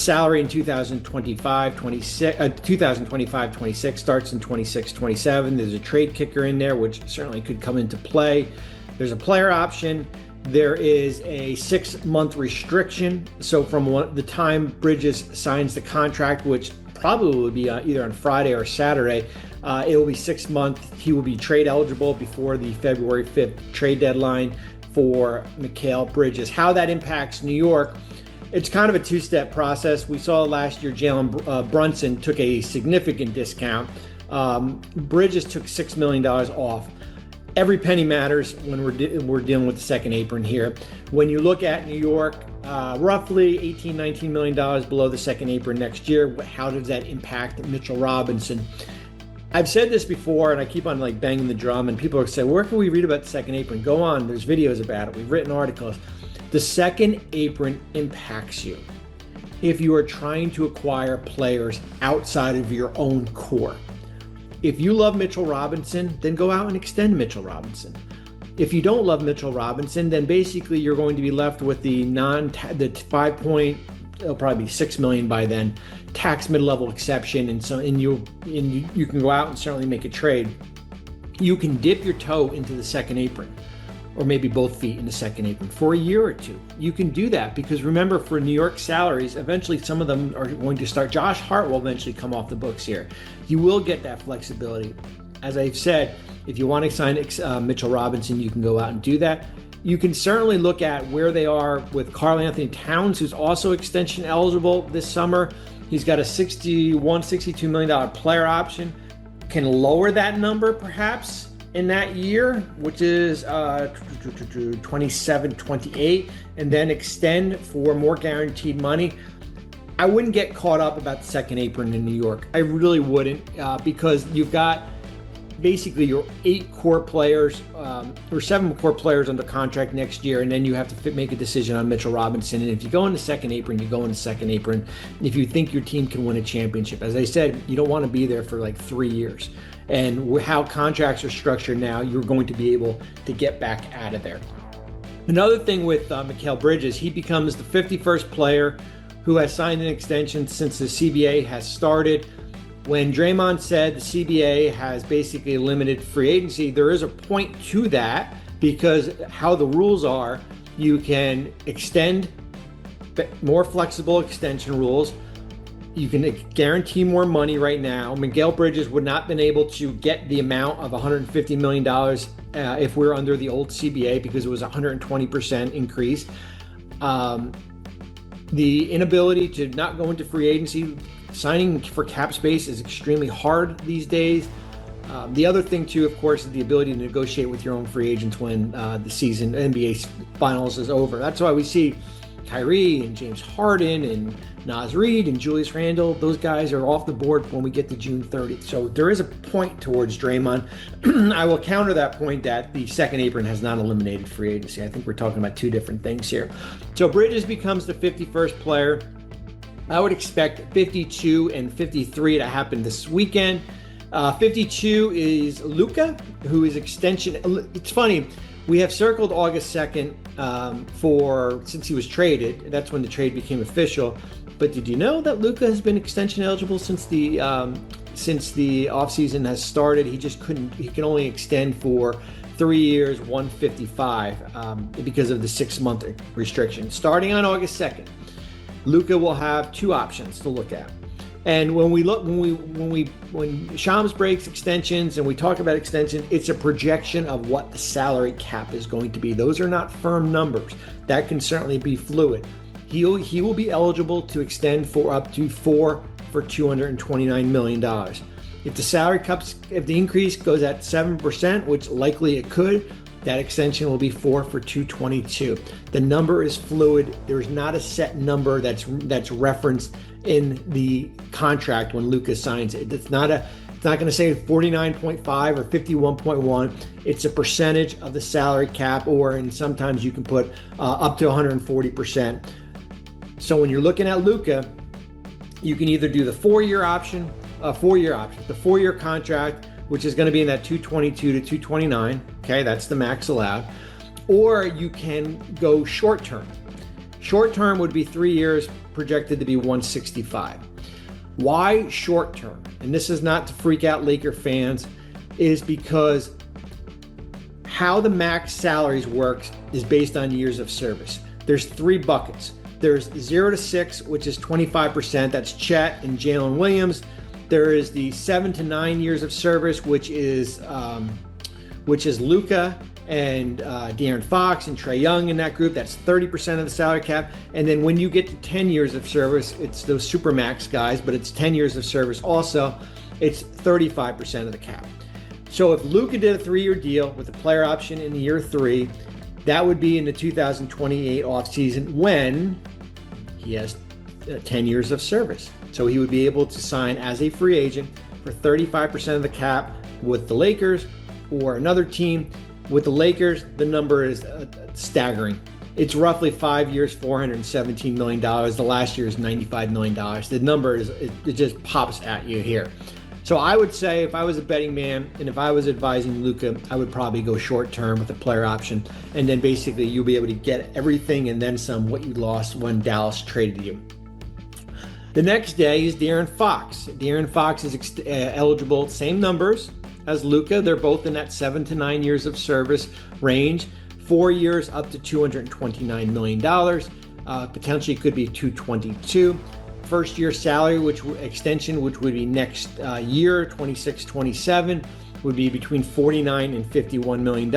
salary in 2025-26 starts in 26-27. There's a trade kicker in there, which certainly could come into play. There's a player option. There is a 6-month restriction. So from the time Bridges signs the contract, which probably will be either on Friday or Saturday, it will be 6 months. He will be trade eligible before the February 5th trade deadline for Mikal Bridges. How that impacts New York, it's kind of a two-step process. We saw last year Jalen Brunson took a significant discount. Bridges took $6 million off. Every penny matters when we're dealing with the second apron here. When you look at New York, roughly $18-19 million below the second apron next year. How does that impact Mitchell Robinson? I've said this before, and I keep on banging the drum, and people are saying, where can we read about the second apron? Go on, there's videos about it. We've written articles. The second apron impacts you if you are trying to acquire players outside of your own core. If you love Mitchell Robinson, then go out and extend Mitchell Robinson. If you don't love Mitchell Robinson, then basically you're going to be left with the 5 point, it'll probably be $6 million by then, tax mid-level exception, and you can go out and certainly make a trade. You can dip your toe into the second apron, or maybe both feet in the second apron for a year or two. You can do that because remember, for New York salaries, eventually some of them are going to start. Josh Hart will eventually come off the books here. You will get that flexibility. As I've said, if you want to sign Mitchell Robinson, you can go out and do that. You can certainly look at where they are with Karl Anthony Towns, who's also extension eligible this summer. He's got a $62 million player option. Can lower that number perhaps in that year, which is 27-28, and then extend for more guaranteed money. I wouldn't get caught up about the second apron in New York. I really wouldn't, because you've got basically your 8 core players or 7 core players under contract next year, and then you have to make a decision on Mitchell Robinson. And if you go in the second apron, you go in the second apron if you think your team can win a championship. As I said, you don't want to be there for 3 years. And how contracts are structured now, you're going to be able to get back out of there. Another thing with Mikal Bridges, he becomes the 51st player who has signed an extension since the CBA has started. When Draymond said the CBA has basically limited free agency, there is a point to that, because how the rules are, you can extend more flexible extension rules. You can guarantee more money right now. Mikal Bridges would not have been able to get the amount of $150 million if we're under the old CBA, because it was a 120% increase. The inability to not go into free agency, signing for cap space is extremely hard these days. The other thing too, of course, is the ability to negotiate with your own free agents when the season, NBA Finals is over. That's why we see Kyrie and James Harden and Naz Reid and Julius Randle, those guys are off the board when we get to June 30th. So there is a point towards Draymond. I will counter that point that the second apron has not eliminated free agency. I think we're talking about two different things here. So Bridges becomes the 51st player. I would expect 52 and 53 to happen this weekend. 52 is Luka, who is extension. It's funny, we have circled August 2nd since he was traded. That's when the trade became official. But did you know that Luka has been extension eligible since the offseason has started? He can only extend for 3 years, 155 because of the 6-month restriction. Starting on August 2nd, Luka will have 2 options to look at. And when Shams breaks extensions and we talk about extension, it's a projection of what the salary cap is going to be. Those are not firm numbers. That can certainly be fluid. He will be eligible to extend for up to 4 for $229 million. If the salary cap, if the increase goes at 7%, which likely it could, that extension will be 4 for $222. The number is fluid. There's not a set number that's referenced in the contract when Luka signs it. It's not going to say 49.5 or 51.1. It's a percentage of the salary cap, and sometimes you can put up to 140%. So when you're looking at Luka, you can either do the 4-year option, the 4-year contract, which is going to be in that 222 to 229. Okay, that's the max allowed. Or you can go short term. Short term would be 3 years, projected to be 165. Why short term? And this is not to freak out Laker fans, is because how the max salaries works is based on years of service. There's 3 buckets. There's 0 to 6, which is 25%. That's Chet and Jalen Williams. There is the 7 to 9 years of service, which is Luka and De'Aaron Fox and Trae Young in that group. That's 30% of the salary cap. And then when you get to 10 years of service, it's those supermax guys, but it's 10 years of service also. It's 35% of the cap. So if Luka did a 3-year deal with a player option in year 3, that would be in the 2028 offseason when he has 10 years of service. So he would be able to sign as a free agent for 35% of the cap with the Lakers or another team. With the Lakers, the number is staggering. It's roughly 5 years, $417 million. The last year is $95 million. The number it just pops at you here. So I would say if I was a betting man and if I was advising Luka, I would probably go short term with a player option. And then basically you'll be able to get everything and then some what you lost when Dallas traded you. The next day is De'Aaron Fox. De'Aaron Fox is eligible, same numbers as Luka. They're both in that 7 to 9 years of service range. 4 years up to $229 million. Potentially could be 222. First year salary, which would be next year, 26-27, would be between $49 and $51 million.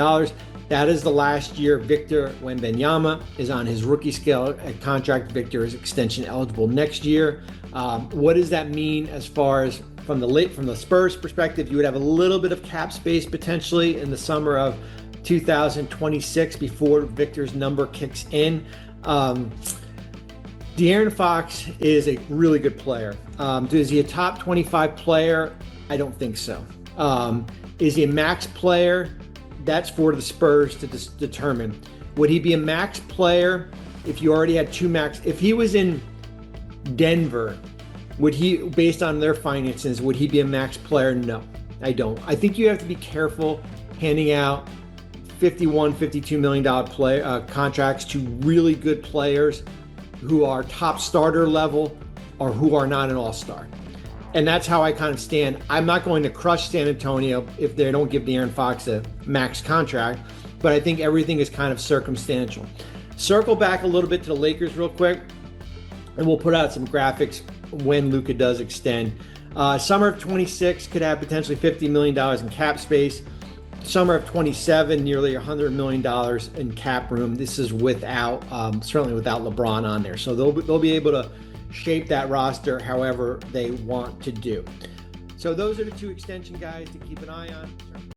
That is the last year Victor Wembanyama is on his rookie scale contract. Victor is extension eligible next year. What does that mean as far as from the Spurs perspective? You would have a little bit of cap space potentially in the summer of 2026 before Victor's number kicks in. De'Aaron Fox is a really good player. Is he a top 25 player? I don't think so. Is he a max player? That's for the Spurs to determine. Would he be a max player if you already had 2 max? If he was in Denver, would he, based on their finances, would he be a max player? No, I don't. I think you have to be careful handing out $51, $52 million contracts to really good players who are top starter level or who are not an all-star. And that's how I kind of stand. I'm not going to crush San Antonio if they don't give De'Aaron Fox a max contract, but I think everything is kind of circumstantial. Circle back a little bit to the Lakers real quick, and we'll put out some graphics when Luka does extend. Summer of 26 could have potentially $50 million in cap space. Summer of 27, nearly $100 million in cap room. This is without, certainly without LeBron on there. So they'll be able to shape that roster however they want to do. So those are the 2 extension guys to keep an eye on.